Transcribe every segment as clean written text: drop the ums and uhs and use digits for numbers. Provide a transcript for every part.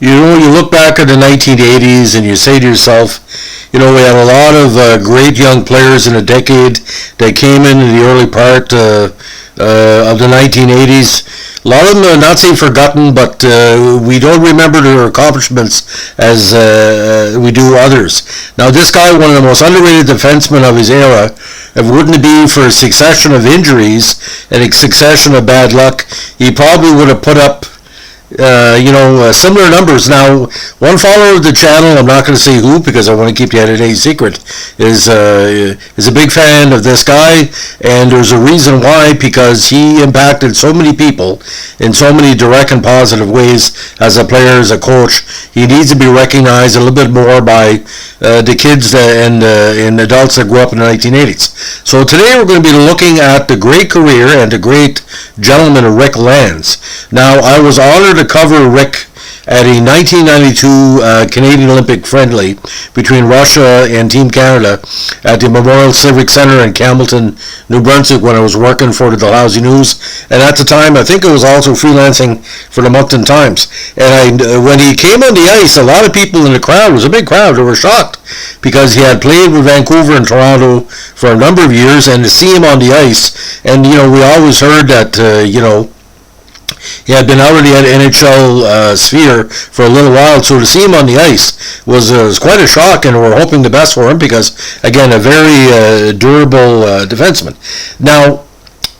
You look back at the 1980s and you say to yourself, we had a lot of great young players in a decade that came in the early part of the 1980s. A lot of them are not saying forgotten, but we don't remember their accomplishments as we do others. Now, this guy, one of the most underrated defensemen of his era, if it wouldn't be for a succession of injuries and a succession of bad luck, he probably would have put up similar numbers. Now, one follower of the channel, I'm not going to say who because I want to keep the editing secret, is a big fan of this guy, and there's a reason why, because he impacted so many people in so many direct and positive ways as a player, as a coach. He needs to be recognized a little bit more by the kids and adults that grew up in the 1980s. So today we're going to be looking at the great career and the great gentleman of Rick Lanz. Now, I was honored to cover Rick at a 1992 Canadian Olympic friendly between Russia and Team Canada at the Memorial Civic Center in Campbellton, New Brunswick, when I was working for the Dalhousie News. And at the time, I think it was also freelancing for the Moncton Times. And when he came on the ice, a lot of people in the crowd, it was a big crowd, they were shocked because he had played with Vancouver and Toronto for a number of years, and to see him on the ice, and we always heard that, he had been out of the NHL sphere for a little while, so to see him on the ice was quite a shock, and we're hoping the best for him because, again, a very durable defenseman. Now,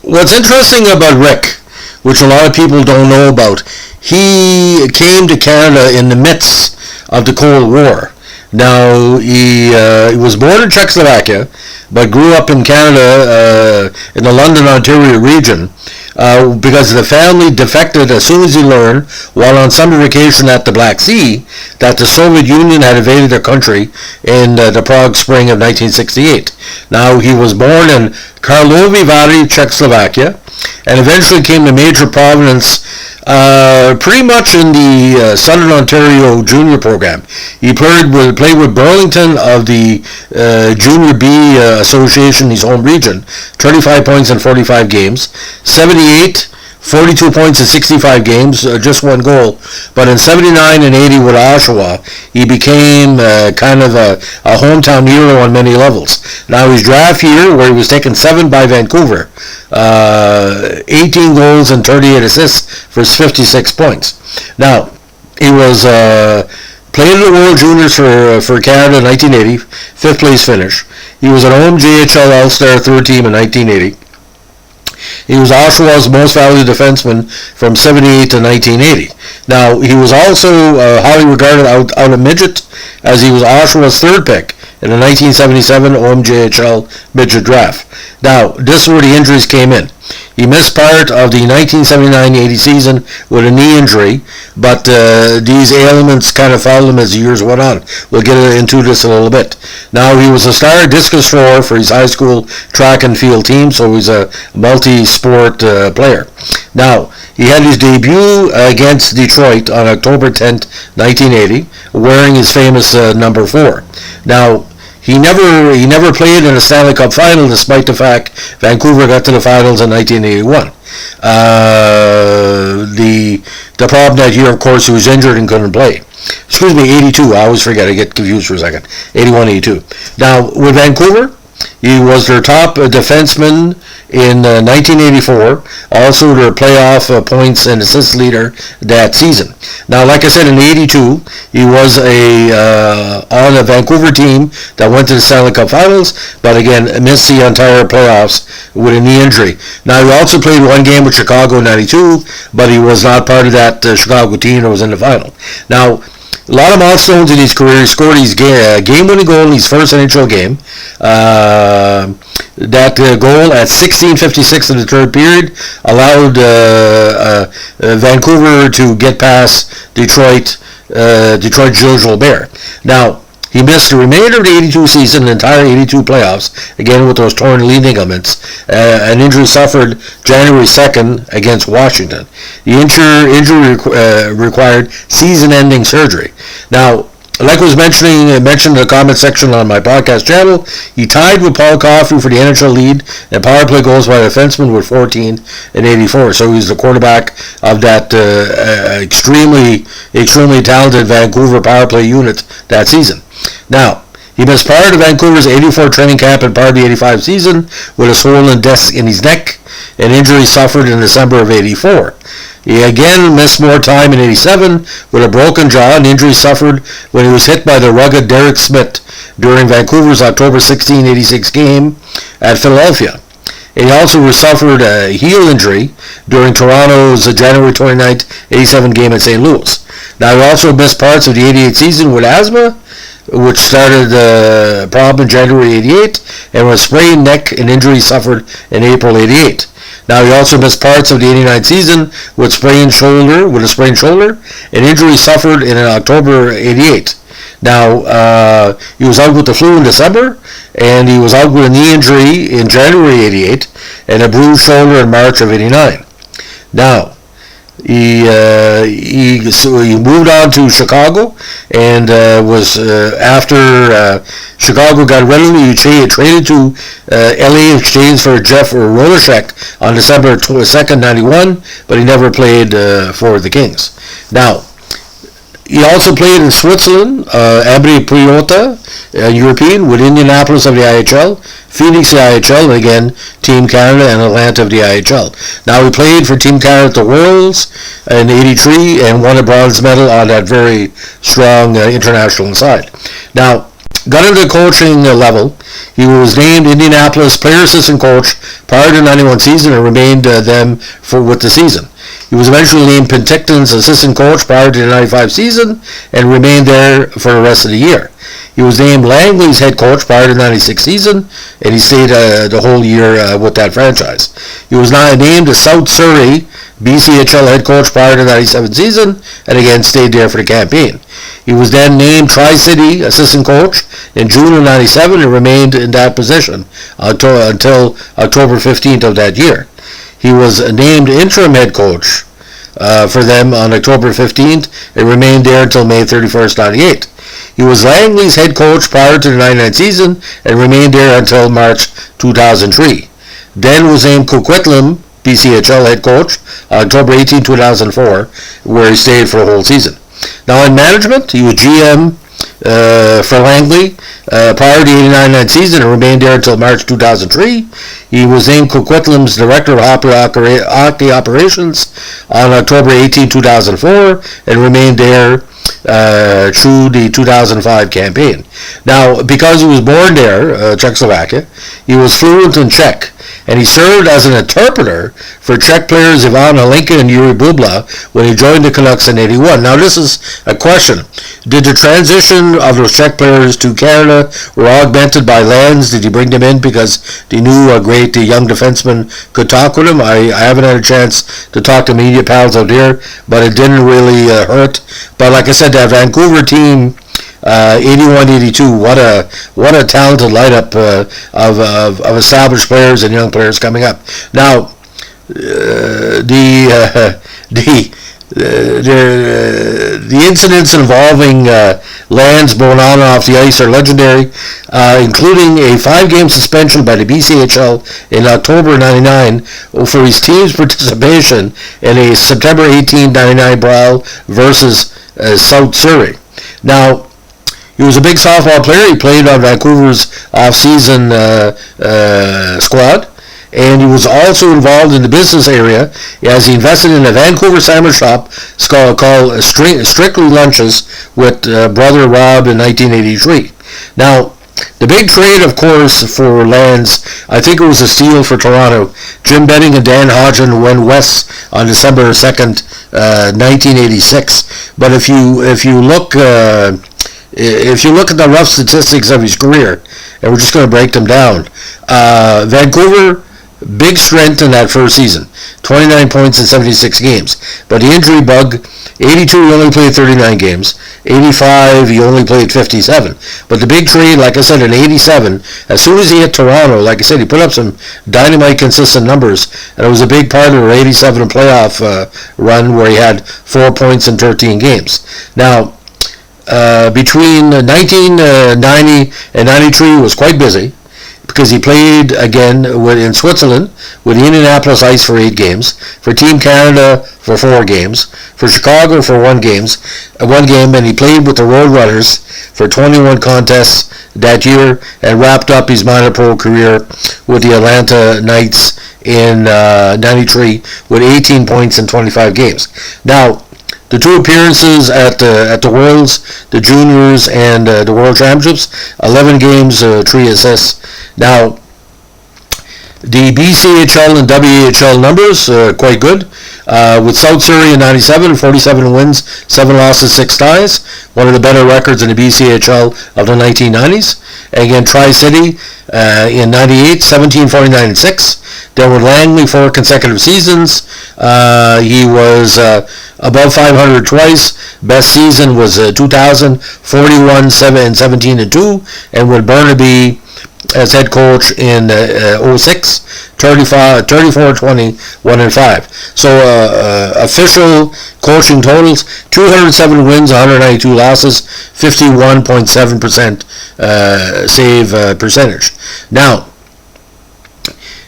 what's interesting about Rick, which a lot of people don't know about, he came to Canada in the midst of the Cold War. Now, he was born in Czechoslovakia, but grew up in Canada in the London, Ontario region. Because the family defected as soon as he learned, while on summer vacation at the Black Sea, that the Soviet Union had invaded their country in the Prague spring of 1968. Now, he was born in Karlovy Vary, Czechoslovakia, and eventually came to Major Providence pretty much in the Southern Ontario junior program. He played with Burlington of the Junior B Association, his home region, 35 points in 45 games, 78, 42 points in 65 games, just one goal. But in 79 and 80 with Oshawa, he became kind of a hometown hero on many levels. Now, his draft year, where he was taken 7 by Vancouver, 18 goals and 38 assists for 56 points. Now, he was played in the World Juniors for Canada in 1980, 5th place finish. He was an home JHL All-Star third team in 1980. He was Oshawa's most valued defenseman from 78 to 1980. Now, he was also highly regarded out of midget, as he was Oshawa's third pick in the 1977 OMJHL midget draft. Now, this is where the injuries came in. He missed part of the 1979-80 season with a knee injury, but these ailments kind of followed him as the years went on. We'll get into this a little bit. Now, he was a star discus thrower for his high school track and field team, so he's a multi-sport player. Now, he had his debut against Detroit on October 10th, 1980, wearing his famous number 4. Now, he never played in a Stanley Cup final, despite the fact Vancouver got to the finals in 1981. The problem that year, of course, he was injured and couldn't play. Excuse me, 82. I always forget. I get confused for a second. 81, 82. Now, with Vancouver, he was their top defenseman in 1984, also their playoff points and assists leader that season. Now, like I said, in 82, he was on a Vancouver team that went to the Stanley Cup Finals, but again, missed the entire playoffs with a knee injury. Now, he also played one game with Chicago in 92, but he was not part of that Chicago team that was in the final. Now, a lot of milestones in his career. He scored his game-winning goal in his first NHL game. That goal at 16:56 in the third period allowed Vancouver to get past Detroit Gilles Gilbert. Now, he missed the remainder of the 82 season, the entire 82 playoffs, again with those torn knee ligaments. An injury suffered January 2nd against Washington. The injury required season-ending surgery. Now, like I was mentioned in the comment section on my podcast channel, he tied with Paul Coffey for the NHL lead in power play goals by defenseman with 14 and 84. So he's the quarterback of that extremely talented Vancouver power play unit that season. Now, he missed part of Vancouver's 84 training camp and part of the 85 season with a swollen disc in his neck, an injury suffered in December of 84. He again missed more time in 87 with a broken jaw, an injury suffered when he was hit by the rugged Derek Smith during Vancouver's October 16, 86 game at Philadelphia. And he also suffered a heel injury during Toronto's January 29, 87 game at St. Louis. Now he also missed parts of the 88 season with asthma, which started the problem in January 88, and was sprained neck and injury suffered in April 88. Now he also missed parts of the 89 season with a sprained shoulder, an injury suffered in October 88. Now, he was out with the flu in December, and he was out with a knee injury in January 88, and a bruised shoulder in March of 89. Now, he moved on to Chicago, and was after Chicago got rid of him, he traded to LA exchange for Jeff Rolishek on December 2nd, 91, but he never played for the Kings. Now, he also played in Switzerland, Abri Priota, European, with Indianapolis of the IHL, Phoenix the IHL, and again Team Canada and Atlanta of the IHL. Now he played for Team Canada at the Worlds in 83 and won a bronze medal on that very strong international side. Now, got into the coaching level. He was named Indianapolis player assistant coach prior to the 91 season and remained with the season. He was eventually named Penticton's assistant coach prior to the 95 season and remained there for the rest of the year. He was named Langley's head coach prior to the 96 season, and he stayed the whole year with that franchise. He was now named the South Surrey BCHL head coach prior to the 97 season, and again stayed there for the campaign. He was then named Tri-City assistant coach in June of 97 and remained in that position until October 15th of that year. He was named interim head coach for them on October 15th and remained there until May 31st, 98. He was Langley's head coach prior to the 99 season and remained there until March 2003. Then was named Coquitlam BCHL head coach October 18, 2004, where he stayed for a whole season. Now in management, he was GM for Langley prior to the 89 season and remained there until March 2003. He was named Coquitlam's Director of Hockey Operations on October 18, 2004 and remained there through the 2005 campaign. Now, because he was born there, Czechoslovakia, he was fluent in Czech, and he served as an interpreter for Czech players Ivan Alinka and Yuri Bubla when he joined the Canucks in 81. Now, this is a question. Did the transition of those Czech players to Canada were augmented by Lanz? Did he bring them in because he knew a great young defenseman could talk with him? I haven't had a chance to talk to media pals out there, but it didn't really hurt. But like I said, that Vancouver team, 81-82, what a talented lineup of established players and young players coming up. Now, the incidents involving Lanz going on and off the ice are legendary, including a 5-game suspension by the BCHL in October 99 for his team's participation in a September 18, 99 brawl versus South Surrey. Now, he was a big softball player. He played on Vancouver's off-season squad, and he was also involved in the business area as he invested in a Vancouver sandwich shop called Strictly Lunches with brother Rob in 1983. Now, the big trade, of course, for Lanz, I think it was a steal for Toronto. Jim Benning and Dan Hodgen went west on December 2nd, 1986. But if you look at the rough statistics of his career, and we're just going to break them down, Vancouver, big strength in that first season, 29 points in 76 games. But the injury bug, 82 he only played 39 games, 85 he only played 57. But the big trade, like I said, in 87, as soon as he hit Toronto, like I said, he put up some dynamite consistent numbers, and it was a big part of the 87 playoff run where he had 4 points in 13 games. Now, between 1990 and 93 was quite busy, because he played again in Switzerland with the Indianapolis Ice for 8 games, for Team Canada for 4 games, for Chicago for 1 game, and he played with the Roadrunners for 21 contests that year, and wrapped up his minor pro career with the Atlanta Knights in 93 with 18 points in 25 games. Now, the 2 appearances at the Worlds, the Juniors, and the World Championships, 11 games, 3 assists. Now, the BCHL and WHL numbers, quite good. With South Surrey in 97, 47 wins, 7 losses, 6 ties. One of the better records in the BCHL of the 1990s. And again, Tri-City in 98, 17, 49, and 6. Then with Langley, 4 consecutive seasons. He was above 500 twice. Best season was 2000, 41, 7, and 17, and 2. And with Burnaby as head coach in 06, 34, 20, 1, and 5. So official coaching totals: 207 wins, 192 losses, 51.7% save percentage. Now,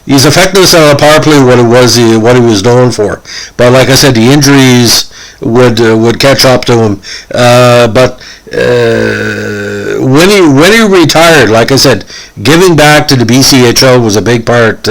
his effectiveness on the power play, what he was known for, but like I said, the injuries would catch up to him. But when he retired, like I said, giving back to the BCHL was a big part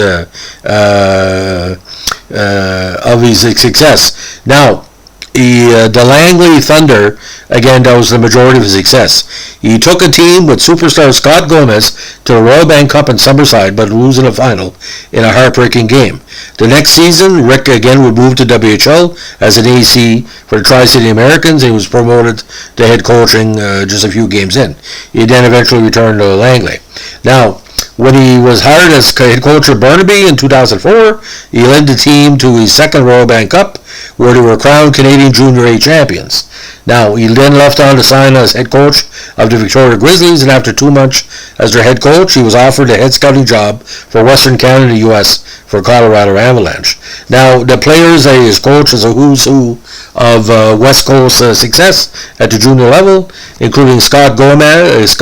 of his success. Now, the Langley Thunder, again, that was the majority of his success. He took a team with superstar Scott Gomez to the Royal Bank Cup in Summerside, but losing the final in a heartbreaking game. The next season, Rick again would move to WHL as an AC for the Tri-City Americans. He was promoted to head coaching just a few games in. He then eventually returned to Langley. Now, when he was hired as head coach of Burnaby in 2004, he led the team to his second Royal Bank Cup, where they were crowned Canadian Junior A champions. Now, he then left on to sign as head coach of the Victoria Grizzlies, and after 2 months as their head coach, he was offered a head scouting job for Western Canada, U.S. for Colorado Avalanche. Now, the players that his coach is a who's who of West Coast success at the junior level, including Scott Gomez,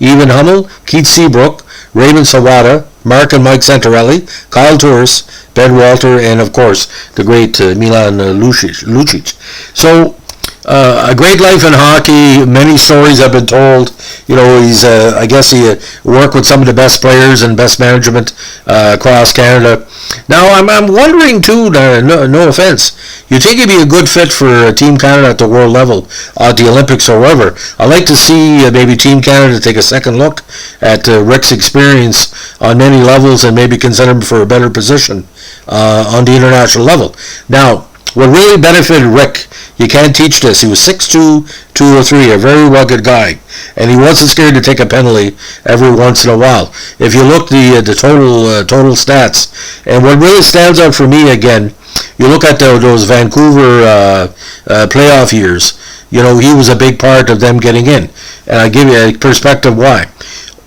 Evan Hummel, Keith Seabrook, Raymond Sawada, Mark and Mike Santorelli, Kyle Turris, Ben Walter, and of course the great Milan Lucic. So a great life in hockey. Many stories have been told. You know, he's I guess he worked with some of the best players and best management across Canada. Now I'm wondering too. No offense, you think he'd be a good fit for Team Canada at the world level, at the Olympics or wherever? I'd like to see maybe Team Canada take a second look at Rick's experience on many levels and maybe consider him for a better position on the international level. Now, what really benefited Rick, you can't teach this. He was 6'2", 203, a very rugged guy, and he wasn't scared to take a penalty every once in a while. If you look the total stats, and what really stands out for me again, you look at those Vancouver playoff years. You know, he was a big part of them getting in, and I give you a perspective why.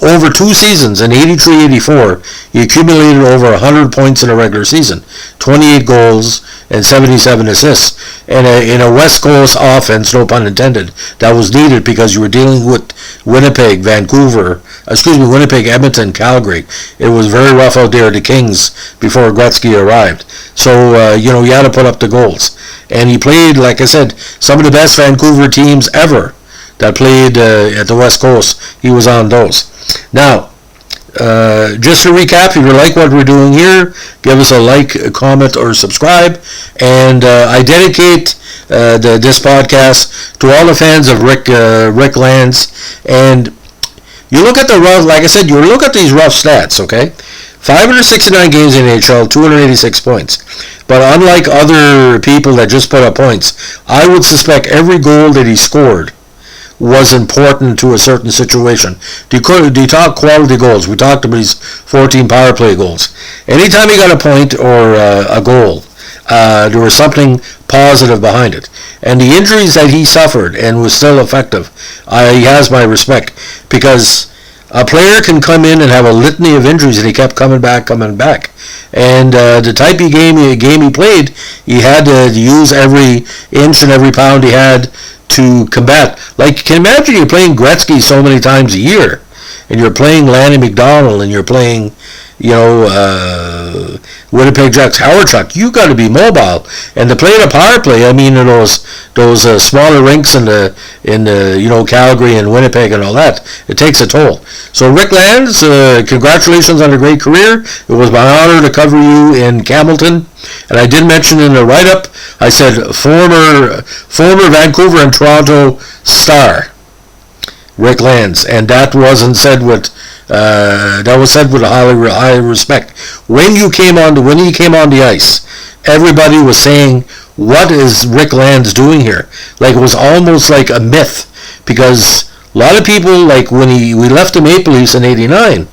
Over 2 seasons, in 83-84, he accumulated over 100 points in a regular season, 28 goals, and 77 assists. And in a West Coast offense, no pun intended, that was needed because you were dealing with Winnipeg, Edmonton, Calgary. It was very rough out there at the Kings before Gretzky arrived. So, you had to put up the goals. And he played, like I said, some of the best Vancouver teams ever that played at the West Coast. He was on those. Now, just to recap, if you like what we're doing here, give us a like, a comment, or subscribe. And I dedicate this podcast to all the fans of Rick Lanz. And you look at you look at these rough stats, okay? 569 games in NHL, 286 points. But unlike other people that just put up points, I would suspect every goal that he scored was important to a certain situation. Do you talk quality goals? We talked about his 14 power play goals. Anytime he got a point or a goal, there was something positive behind it. And the injuries that he suffered and was still effective, he has my respect, because a player can come in and have a litany of injuries, and he kept coming back. And the type of game he played, he had to use every inch and every pound he had to combat. Like, can you imagine you're playing Gretzky so many times a year, and you're playing Lanny McDonald, and you're playing, Winnipeg Jets, Howard Chuck. You got to be mobile, and to play the power play. I mean, in those smaller rinks in the Calgary and Winnipeg and all that, it takes a toll. So Rick Lanz, congratulations on a great career. It was my honor to cover you in Campbellton, and I did mention in the write-up, I said former Vancouver and Toronto star Rick Lanz, and that wasn't said with that was said with a high respect. When he came on the ice, everybody was saying, "What is Rick Lanz doing here?" Like, it was almost like a myth, because a lot of people, like when we left the Maple Leafs in '89,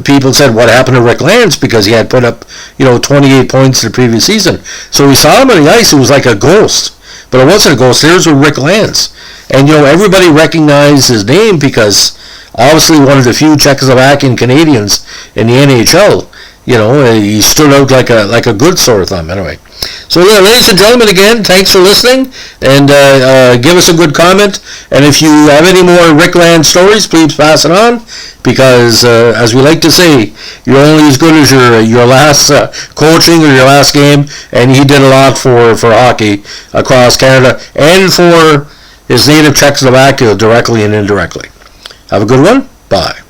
people said, "What happened to Rick Lanz?" Because he had put up 28 points the previous season. So we saw him on the ice. It was like a ghost, but it wasn't a ghost. Here's Rick Lanz. And, everybody recognized his name because obviously one of the few Czechoslovakian Canadians in the NHL. He stood out like a good sore thumb. Anyway, so yeah, ladies and gentlemen, again, thanks for listening, and give us a good comment. And if you have any more Rick Lanz stories, please pass it on, because as we like to say, you're only as good as your last coaching or your last game, and he did a lot for hockey across Canada and for his native Czechoslovakia, directly and indirectly. Have a good one. Bye.